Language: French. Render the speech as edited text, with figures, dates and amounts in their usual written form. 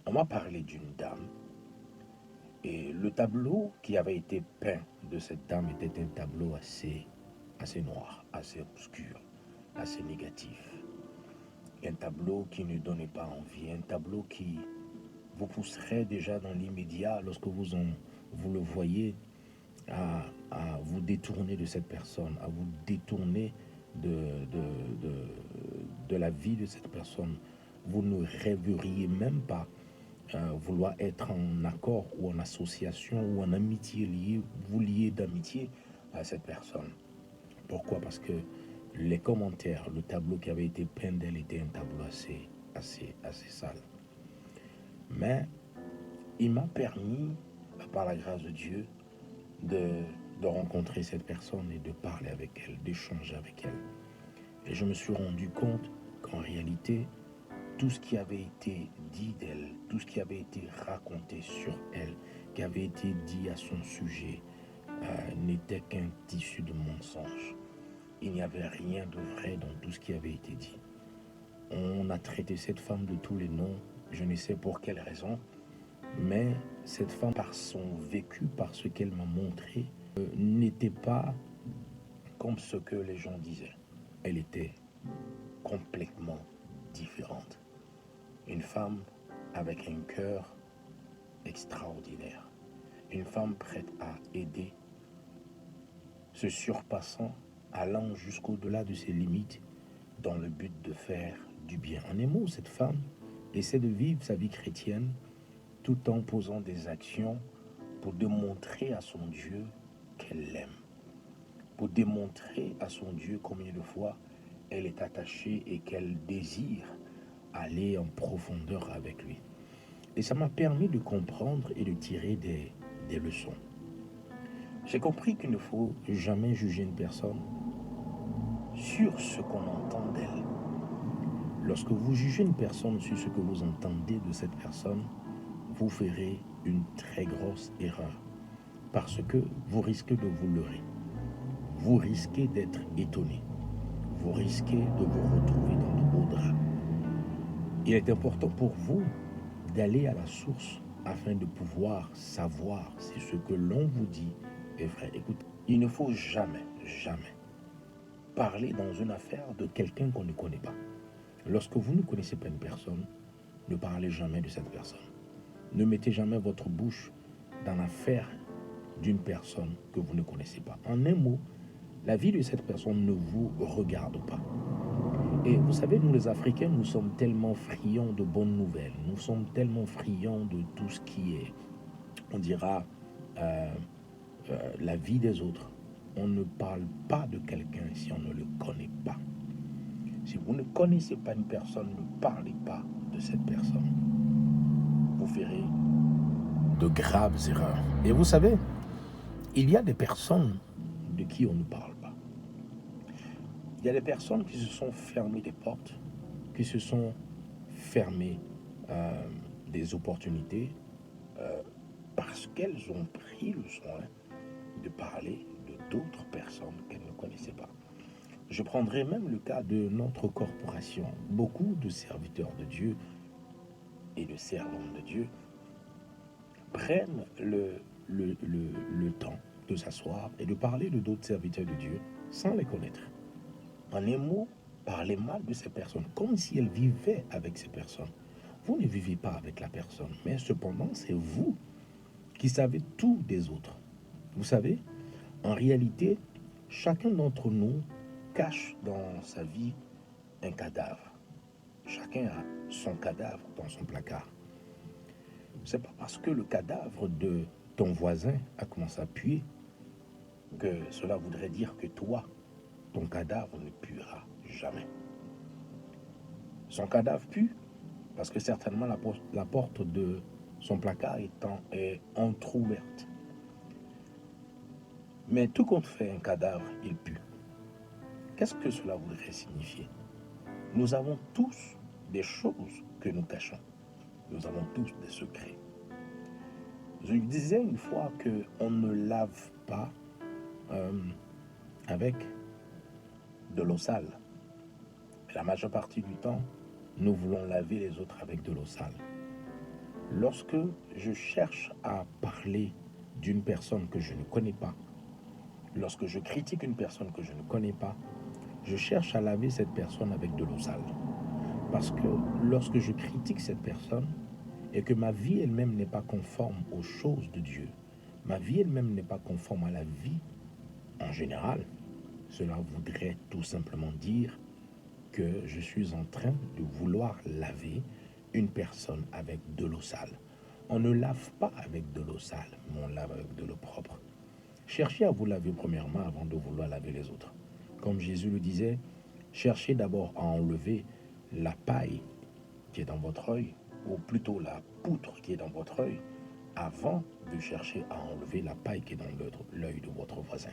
On m'a parlé d'une dame et le tableau qui avait été peint de cette dame était un tableau assez noir, assez obscur, assez négatif. Un tableau qui ne donnait pas envie, un tableau qui vous pousserait déjà dans l'immédiat lorsque vous le voyez à vous détourner de cette personne, à vous détourner de, de, de, de la vie de cette personne. Vous ne rêveriez même pas vouloir être en accord ou en association ou en amitié lié, vous liez d'amitié à cette personne. Pourquoi? Parce que les commentaires, le tableau qui avait été peint d'elle était un tableau assez sale. Mais il m'a permis, par la grâce de Dieu, de, de rencontrer cette personne et de parler avec elle, d'échanger avec elle. Et je me suis rendu compte qu'en réalité, tout ce qui avait été dit d'elle, tout ce qui avait été raconté sur elle, qui avait été dit à son sujet, n'était qu'un tissu de mensonges. Il n'y avait rien de vrai dans tout ce qui avait été dit. On a traité cette femme de tous les noms, je ne sais pour quelle raison, mais cette femme, par son vécu, par ce qu'elle m'a montré, n'était pas comme ce que les gens disaient. Elle était complètement différente. Une femme avec un cœur extraordinaire. Une femme prête à aider, se surpassant, allant jusqu'au-delà de ses limites dans le but de faire du bien. En un mot, cette femme essaie de vivre sa vie chrétienne tout en posant des actions pour démontrer à son Dieu qu'elle l'aime, pour démontrer à son Dieu combien de fois elle est attachée et qu'elle désire aller en profondeur avec lui. Et ça m'a permis de comprendre et de tirer des leçons. J'ai compris qu'il ne faut jamais juger une personne sur ce qu'on entend d'elle. Lorsque vous jugez une personne sur ce que vous entendez de cette personne, vous ferez une très grosse erreur parce que vous risquez de vous leurrer. Vous risquez d'être étonné. Vous risquez de vous retrouver dans de beaux draps. Il est important pour vous d'aller à la source afin de pouvoir savoir si ce que l'on vous dit est vrai. Écoute, il ne faut jamais parler dans une affaire de quelqu'un qu'on ne connaît pas. Lorsque vous ne connaissez pas une personne, ne parlez jamais de cette personne. Ne mettez jamais votre bouche dans l'affaire d'une personne que vous ne connaissez pas. En un mot, la vie de cette personne ne vous regarde pas. Et vous savez, nous les Africains, nous sommes tellement friands de bonnes nouvelles. Nous sommes tellement friands de tout ce qui est, on dira, euh, la vie des autres. On ne parle pas de quelqu'un si on ne le connaît pas. Si vous ne connaissez pas une personne, ne parlez pas de cette personne. Vous ferez de graves erreurs. Et vous savez, il y a des personnes de qui on ne parle pas. Il y a des personnes qui se sont fermées des portes, qui se sont fermées des opportunités parce qu'elles ont pris le soin de parler de d'autres personnes qu'elles ne connaissaient pas. Je prendrai même le cas de notre corporation. Beaucoup de serviteurs de Dieu et de servantes de Dieu prennent le temps de s'asseoir et de parler de d'autres serviteurs de Dieu sans les connaître. En un mot, parler mal de ces personnes, comme si elles vivaient avec ces personnes. Vous ne vivez pas avec la personne, mais cependant, c'est vous qui savez tout des autres. Vous savez, en réalité, chacun d'entre nous cache dans sa vie un cadavre. Chacun a son cadavre dans son placard. C'est pas parce que le cadavre de ton voisin a commencé à puer que cela voudrait dire que toi, ton cadavre ne puera jamais. Son cadavre pue parce que certainement la porte de son placard est entrouverte. Mais tout compte fait, un cadavre, il pue. Qu'est-ce que cela voudrait signifier? Nous avons tous des choses que nous cachons. Nous avons tous des secrets. Je disais une fois qu'on ne lave pas avec de l'eau sale. La majeure partie du temps, nous voulons laver les autres avec de l'eau sale. Lorsque je cherche à parler d'une personne que je ne connais pas, lorsque je critique une personne que je ne connais pas, je cherche à laver cette personne avec de l'eau sale. Parce que lorsque je critique cette personne et que ma vie elle-même n'est pas conforme aux choses de Dieu, ma vie elle-même n'est pas conforme à la vie en général, cela voudrait tout simplement dire que je suis en train de vouloir laver une personne avec de l'eau sale. On ne lave pas avec de l'eau sale, mais on lave avec de l'eau propre. Cherchez à vous laver premièrement avant de vouloir laver les autres. Comme Jésus le disait, cherchez d'abord à enlever la paille qui est dans votre œil, ou plutôt la poutre qui est dans votre œil, avant de chercher à enlever la paille qui est dans l'œil de votre voisin.